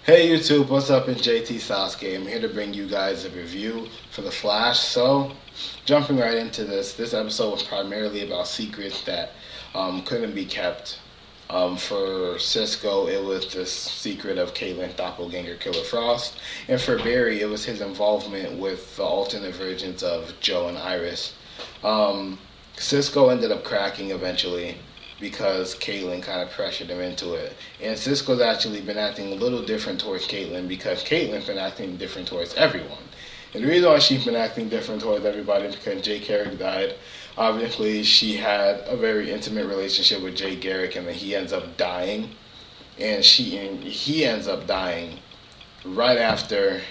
Hey YouTube, what's up? It's JT Sasuke. I'm here to bring you guys a review for The Flash. So, jumping right into this episode was primarily about secrets that couldn't be kept. For Cisco, it was the secret of Caitlyn's doppelganger Killer Frost. And for Barry, it was his involvement with the alternate versions of Joe and Iris. Um, Cisco ended up cracking eventually because Caitlyn kind of pressured him into it. And Cisco's actually been acting a little different towards Caitlyn because Caitlyn's been acting different towards everyone. And the reason why she's been acting different towards everybody is because Jay Garrick died. Obviously, she had a very intimate relationship with Jay Garrick, and then he ends up dying, and he ends up dying right after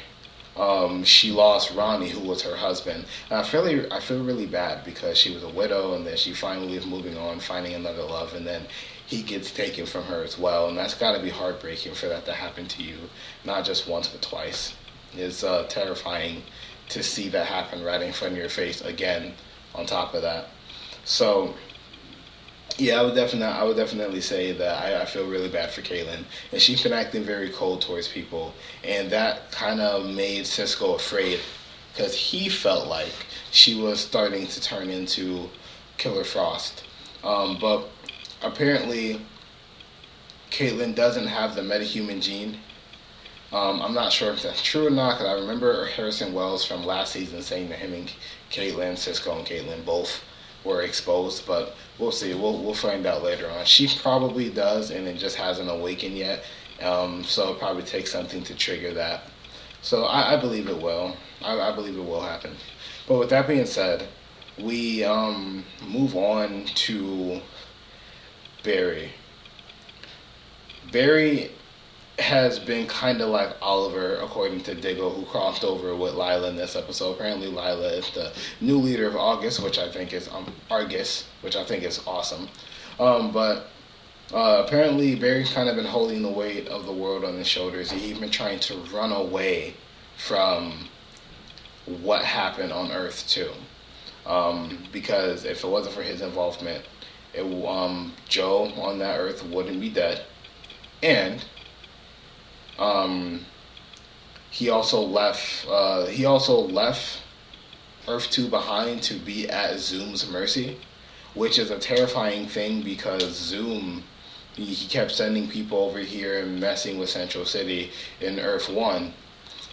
she lost Ronnie, who was her husband. And I feel really bad because she was a widow, and then she finally is moving on, finding another love, and then he gets taken from her as well. And that's got to be heartbreaking for that to happen to you, not just once but twice. It's terrifying to see that happen right in front of your face again. On top of that, so yeah, I would definitely say that I feel really bad for Caitlyn, and she's been acting very cold towards people, and that kind of made Cisco afraid because he felt like she was starting to turn into Killer Frost. But apparently, Caitlyn doesn't have the metahuman gene. I'm not sure if that's true or not, because I remember Harrison Wells from last season saying that him and Caitlyn, Cisco and Caitlyn both were exposed, but we'll see. We'll find out later on. She probably does, and it just hasn't awakened yet. So it probably takes something to trigger that. So I believe it will. I believe it will happen. But with that being said, we move on to Barry. Barry has been kind of like Oliver, according to Diggle, who crossed over with Lila in this episode. Apparently, Lila is the new leader of August, which I think is Argus, which I think is awesome. But apparently, Barry's kind of been holding the weight of the world on his shoulders. He's been trying to run away from what happened on Earth too, because if it wasn't for his involvement, Joe on that Earth wouldn't be dead, and um, he also left. He also left Earth 2 behind to be at Zoom's mercy, which is a terrifying thing because Zoom, he kept sending people over here and messing with Central City in Earth 1.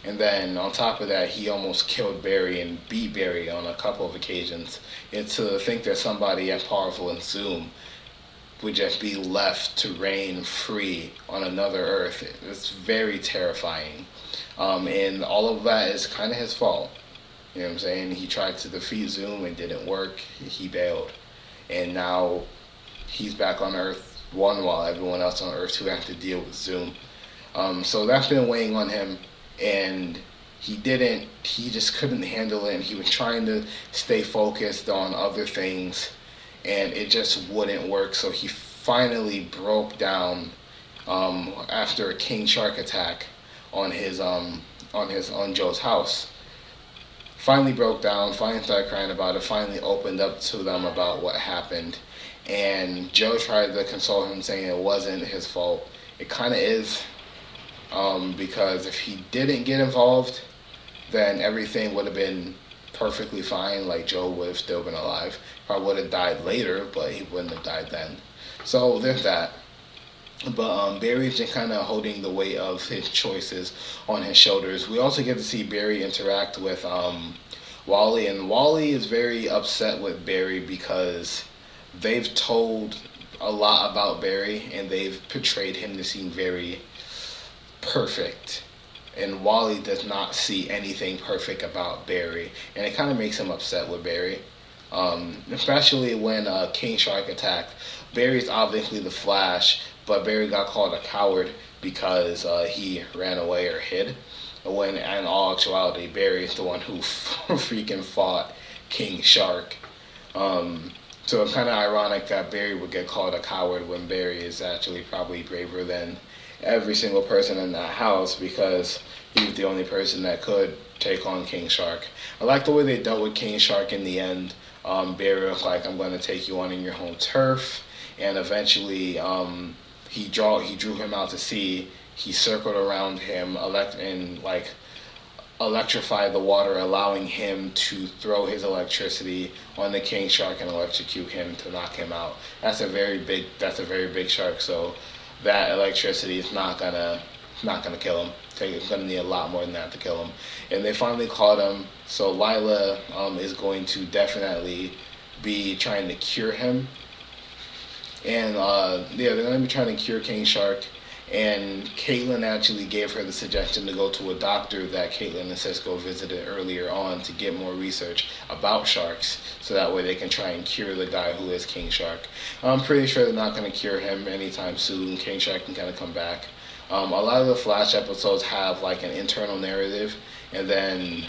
And then on top of that, he almost killed Barry and beat Barry on a couple of occasions. And to think that somebody as powerful as Zoom would just be left to reign free on another Earth, it's very terrifying. And all of that is kind of his fault. You know what I'm saying? He tried to defeat Zoom and didn't work. He bailed. And now he's back on Earth 1 while everyone else on Earth 2 has to deal with Zoom. So that's been weighing on him. And he just couldn't handle it. And he was trying to stay focused on other things. And it just wouldn't work. So he finally broke down after a King Shark attack on on Joe's house. Finally broke down, finally started crying about it, finally opened up to them about what happened. And Joe tried to console him, saying it wasn't his fault. It kind of is, because if he didn't get involved, then everything would have been perfectly fine. Like Joe would have still been alive. Probably would have died later, but he wouldn't have died then. So there's that. But Barry's been kind of holding the weight of his choices on his shoulders. We also get to see Barry interact with Wally, and Wally is very upset with Barry because they've told a lot about Barry and they've portrayed him to seem very perfect. And Wally does not see anything perfect about Barry, and it kind of makes him upset with Barry. Especially when King Shark attacked. Barry's obviously the Flash, but Barry got called a coward because he ran away or hid. When in all actuality, Barry is the one who freaking fought King Shark. So it's kind of ironic that Barry would get called a coward when Barry is actually probably braver than every single person in that house because he was the only person that could take on King Shark. I like the way they dealt with King Shark in the end. Barry was like, I'm going to take you on in your home turf. And eventually he drew him out to sea. he circled around him, electrify the water, allowing him to throw his electricity on the king shark and electrocute him to knock him out. That's a very big shark. So that electricity is not gonna kill him. It's gonna need a lot more than that to kill him. And they finally caught him. So Lila is going to definitely be trying to cure him. And they're gonna be trying to cure King Shark. And Caitlin actually gave her the suggestion to go to a doctor that Caitlin and Cisco visited earlier on to get more research about sharks, so that way they can try and cure the guy who is King Shark. I'm pretty sure they're not going to cure him anytime soon. King Shark can kind of come back. A lot of the Flash episodes have like an internal narrative, and then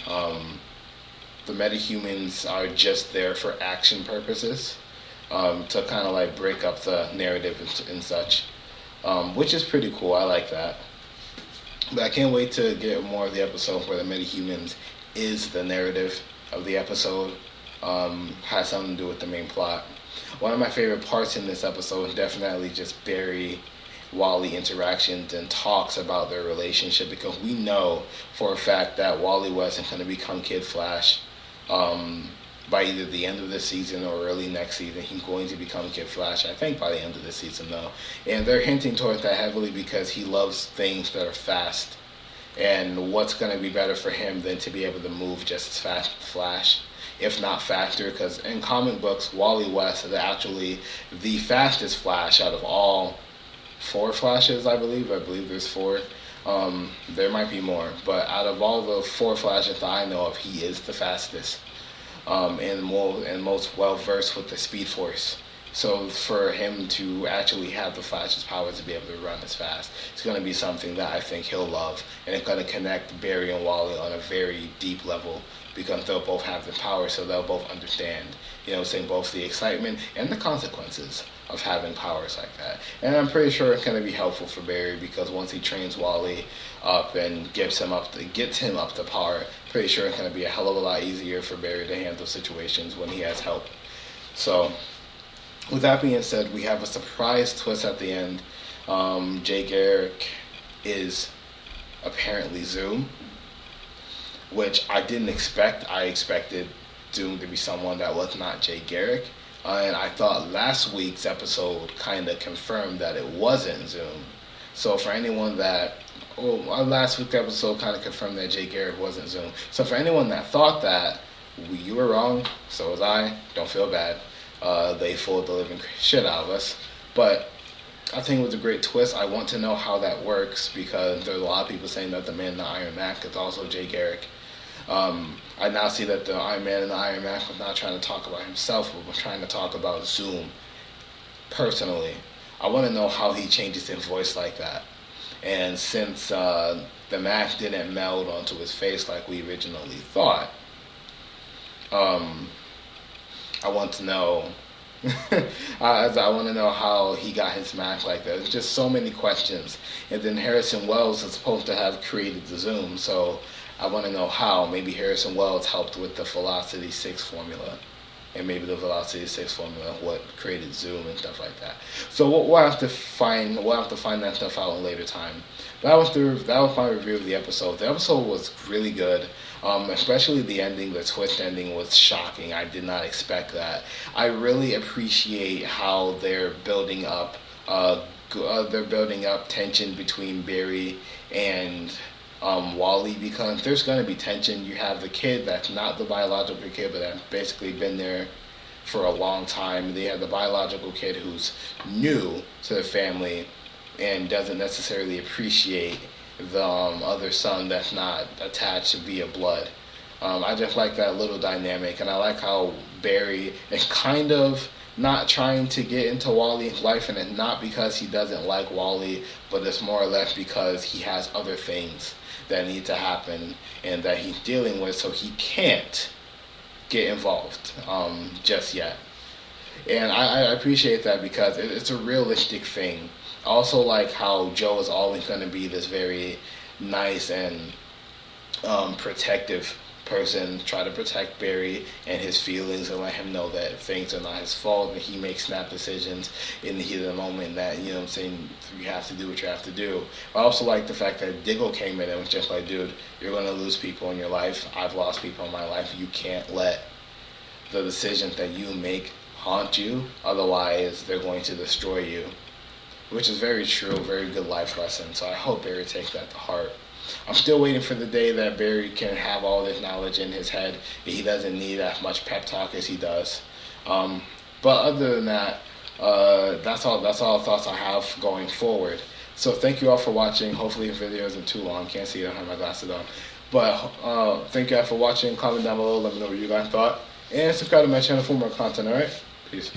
the metahumans are just there for action purposes, to kind of like break up the narrative and such. Which is pretty cool. I like that. But I can't wait to get more of the episode where the metahumans is the narrative of the episode. Has something to do with the main plot. One of my favorite parts in this episode is definitely just Barry Wally interactions and talks about their relationship, because we know for a fact that Wally wasn't going to become Kid Flash by either the end of this season or early next season. He's going to become Kid Flash, I think, by the end of this season, though. And they're hinting towards that heavily because he loves things that are fast. And what's going to be better for him than to be able to move just as fast as Flash, if not faster? Because in comic books, Wally West is actually the fastest Flash out of all 4 Flashes, I believe. I believe there's 4. There might be more. But out of all the 4 Flashes that I know of, he is the fastest. And most well versed with the Speed Force. So for him to actually have the Flash's powers to be able to run as fast, it's going to be something that I think he'll love, and it's going to connect Barry and Wally on a very deep level, because they'll both have the power, so they'll both understand, saying both the excitement and the consequences of having powers like that. And I'm pretty sure it's going to be helpful for Barry, because once he trains Wally up and gets him up to power, pretty sure it's going to be a hell of a lot easier for Barry to handle situations when he has help. So with that being said, we have a surprise twist at the end. Jay Garrick is apparently Zoom, which I didn't expect. I expected Zoom to be someone that was not Jay Garrick. And I thought last week's episode kind of confirmed that it wasn't Zoom. So for anyone that, last week's episode kind of confirmed that Jay Garrick wasn't Zoom. So for anyone that thought that, you were wrong, so was I. Don't feel bad. They fooled the living shit out of us. But I think it was a great twist. I want to know how that works, because there's a lot of people saying that the Man in the Iron Mask is also Jay Garrick. I now see that the Iron Man and the Iron Man was not trying to talk about himself, but was trying to talk about Zoom personally. I want to know how he changes his voice like that. And since the mask didn't meld onto his face like we originally thought, I want to know I want to know how he got his mask like that. There's just so many questions. And then Harrison Wells is supposed to have created the Zoom, so I want to know how. Maybe Harrison Wells helped with the Velocity 6 formula. And maybe the Velocity 6 formula, what created Zoom and stuff like that. So we'll have to find that stuff out in later time. That was my review of the episode. The episode was really good. Especially the ending, the twist ending was shocking. I did not expect that. I really appreciate how they're building up tension between Barry and Wally, because there's going to be tension. You have the kid that's not the biological kid, but that's basically been there for a long time. They have the biological kid who's new to the family and doesn't necessarily appreciate the other son that's not attached via blood. I just like that little dynamic, and I like how Barry is kind of not trying to get into Wally's life, and it's not because he doesn't like Wally, but it's more or less because he has other things that need to happen and that he's dealing with, so he can't get involved just yet. And I appreciate that, because it's a realistic thing. I also like how Joe is always going to be this very nice and protective person, try to protect Barry and his feelings and let him know that things are not his fault and he makes snap decisions in the heat of the moment, that, you know what I'm saying, you have to do what you have to do. I also like the fact that Diggle came in and was just like, dude, you're going to lose people in your life. I've lost people in my life. You can't let the decisions that you make haunt you, otherwise they're going to destroy you. Which is very true, very good life lesson. So I hope Barry takes that to heart. I'm still waiting for the day that Barry can have all this knowledge in his head, that he doesn't need as much pep talk as he does. But other than that, that's all thoughts I have going forward. So thank you all for watching. Hopefully the video isn't too long. Can't see it, I don't have my glasses on. But thank you all for watching. Comment down below, let me know what you guys thought. And subscribe to my channel for more content, alright? Peace.